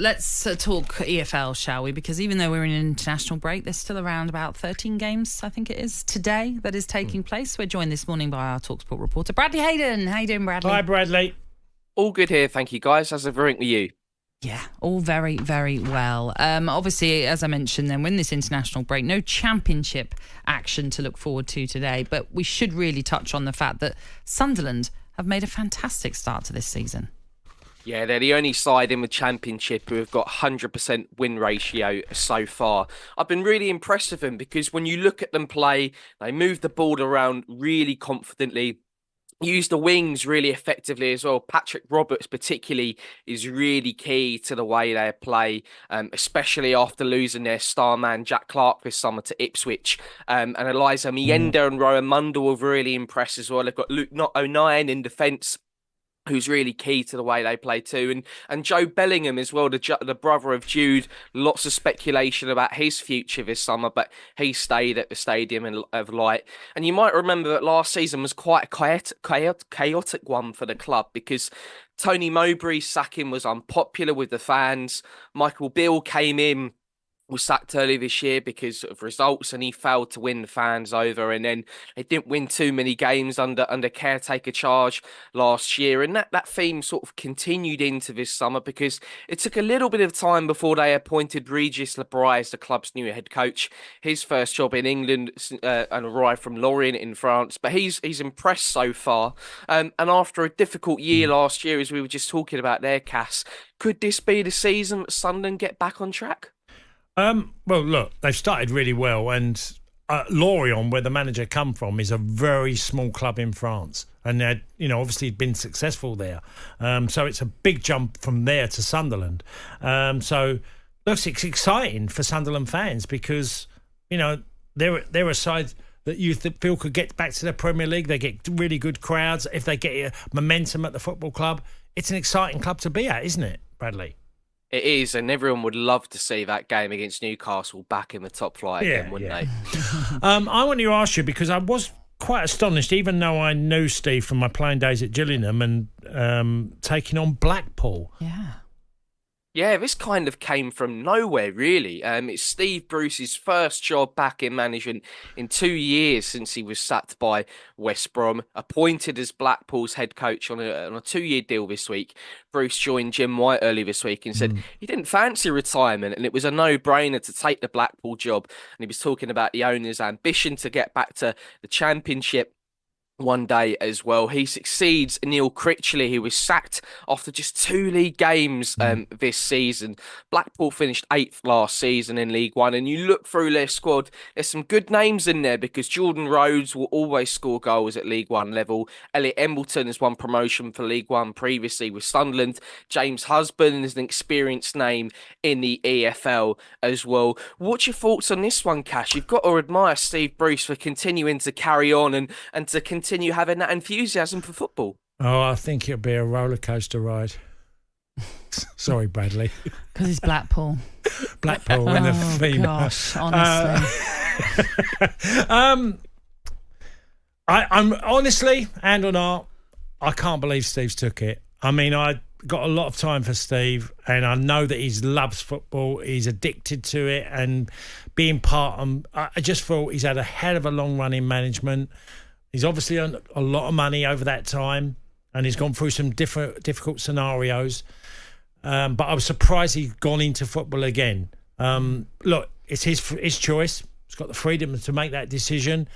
Let's talk EFL, shall we? Because even though we're in an international break, there's still around about 13 games, I think it is, today that is taking place. We're joined this morning by our talkSPORT reporter, Bradley Hayden. How you doing, Bradley? Hi, Bradley. All good here, thank you, guys. How's everything with you? Yeah, all very, very well. Obviously, as I mentioned, then we're in this international break. No championship action to look forward to today, but we should really touch on the fact that Sunderland have made a fantastic start to this season. Yeah, they're the only side in the Championship who have got 100% win ratio so far. I've been really impressed with them because when you look at them play, they move the ball around really confidently, use the wings really effectively as well. Patrick Roberts particularly is really key to the way they play, especially after losing their star man Jack Clark this summer to Ipswich. And Eliza Mienda and Rowan Mundell have really impressed as well. They've got Luke O'Nien in defence, who's really key to the way they play too. And Joe Bellingham as well, the brother of Jude. Lots of speculation about his future this summer, but he stayed at the Stadium of Light. And you might remember that last season was quite a chaotic one for the club because Tony Mowbray's sacking was unpopular with the fans. Michael Beale came in, was sacked early this year because of results, and he failed to win the fans over. And then they didn't win too many games under caretaker charge last year. And that theme sort of continued into this summer because it took a little bit of time before they appointed Regis Lebray as the club's new head coach. His first job in England, and arrived from Lorient in France. But he's impressed so far. And after a difficult year last year, as we were just talking about there, Cass, could this be the season that Sunderland get back on track? Well, look, they've started really well, and Lorient, where the manager come from, is a very small club in France, and they're, obviously been successful there. So it's a big jump from there to Sunderland. So look, it's exciting for Sunderland fans because they're a side that you feel could get back to the Premier League. They get really good crowds if they get momentum at the football club. It's an exciting club to be at, isn't it, Bradley? It is, and everyone would love to see that game against Newcastle back in the top flight again, wouldn't they? I want to ask you, because I was quite astonished, even though I knew Steve from my playing days at Gillingham and taking on Blackpool. Yeah, this kind of came from nowhere, really. It's Steve Bruce's first job back in management in 2 years since he was sacked by West Brom, appointed as Blackpool's head coach on a 2-year deal this week. Bruce joined Jim White early this week and said he didn't fancy retirement and it was a no-brainer to take the Blackpool job. And he was talking about the owner's ambition to get back to the Championship one day as well. He succeeds Neil Critchley, who was sacked after just 2 league games this season. Blackpool finished 8th last season in League One, and you look through their squad, there's some good names in there because Jordan Rhodes will always score goals at League One level. Elliot Embleton has won promotion for League One previously with Sunderland. James Husband is an experienced name in the EFL as well. What's your thoughts on this one, Cash? You've got to admire Steve Bruce for continuing to carry on and to continue having that enthusiasm for football. Oh, I think it'll be a roller coaster ride. Sorry, Bradley. Because it's Blackpool. Blackpool and the female. Gosh, honestly. I'm honestly, hand on heart, I can't believe Steve's took it. I mean, I got a lot of time for Steve, and I know that he loves football. He's addicted to it, and being part of. I just thought he's had a hell of a long run in management. He's obviously earned a lot of money over that time, and he's gone through some difficult scenarios. But I was surprised he'd gone into football again. Look, it's his choice. He's got the freedom to make that decision.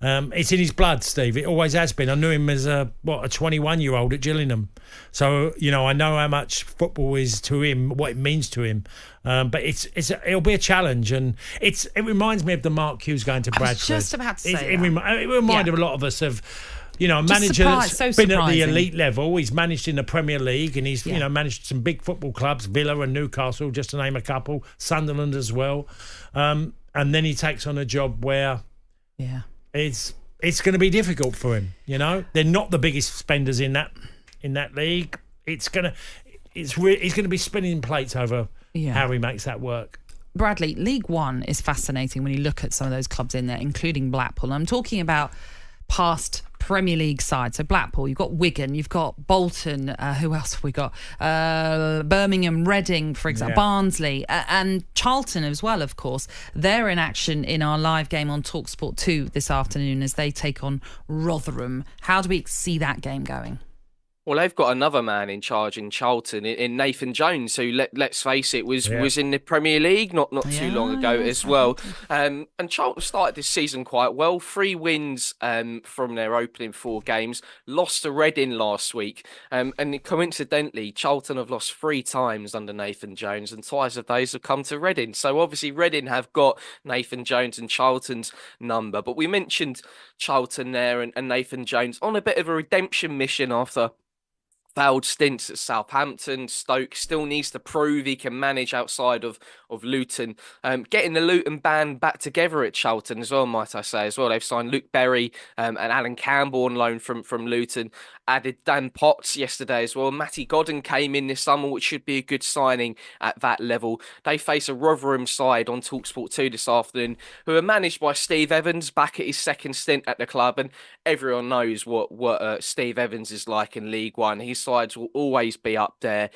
It's in his blood, Steve. It always has been. I knew him as a 21-year-old at Gillingham. So, I know how much football is to him, what it means to him. But it'll be a challenge, and it reminds me of the Mark Hughes going to Bradford. I was just about to say it reminded a lot of us of, a manager that's been at the elite level. He's managed in the Premier League, and he's managed some big football clubs, Villa and Newcastle, just to name a couple, Sunderland as well. And then he takes on a job where it's going to be difficult for him. They're not the biggest spenders in that league. He's going to be spinning plates over how he makes that work. Bradley, League One is fascinating when you look at some of those clubs in there, including Blackpool. I'm talking about past Premier League side. So Blackpool, you've got Wigan, you've got Bolton, who else have we got? Birmingham, Reading, for example, Barnsley, and Charlton as well, of course. They're in action in our live game on talkSPORT 2 this afternoon as they take on Rotherham. How do we see that game going? Well, they've got another man in charge in Charlton, in Nathan Jones, who, let's face it, was in the Premier League not too long ago as well. And Charlton started this season quite well. 3 wins from their opening 4 games. Lost to Reading last week. And coincidentally, Charlton have lost 3 times under Nathan Jones, and twice of those have come to Reading. So obviously Reading have got Nathan Jones and Charlton's number. But we mentioned Charlton there and Nathan Jones on a bit of a redemption mission after failed stints at Southampton. Stoke still needs to prove he can manage outside of Luton. Getting the Luton band back together at Charlton as well, might I say, as well. They've signed Luke Berry and Alan Campbell on loan from Luton. Added Dan Potts yesterday as well. Matty Godden came in this summer, which should be a good signing at that level. They face a Rotherham side on talkSPORT 2 this afternoon, who are managed by Steve Evans, back at his second stint at the club. And everyone knows what Steve Evans is like in League One. His sides will always be up there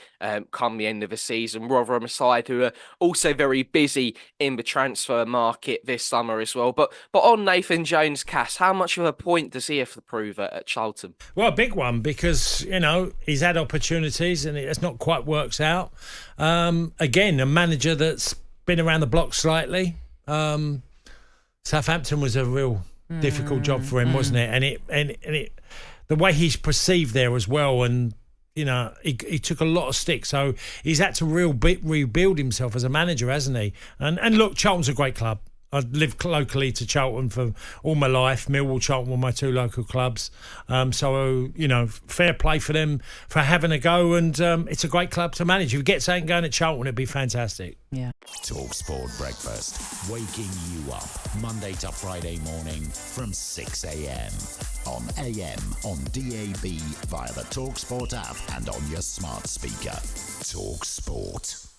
come the end of the season. Rotherham side who are also very busy in the transfer market this summer as well. But on Nathan Jones, Cass, how much of a point does he have to prove at Charlton? Well, a big one, because, he's had opportunities and it's not quite works out. Again, a manager that's been around the block slightly. Southampton was a real difficult job for him, wasn't it? And it the way he's perceived there as well, and he took a lot of stick, so he's had to rebuild himself as a manager, hasn't he? And look, Charlton's a great club. I've lived locally to Charlton for all my life. Millwall, Charlton were my 2 local clubs. So, fair play for them for having a go. And it's a great club to manage. If you get something going at Charlton, it'd be fantastic. Yeah. talkSPORT Breakfast, waking you up Monday to Friday morning from 6 a.m. on AM, on DAB, via the talkSPORT app and on your smart speaker. talkSPORT.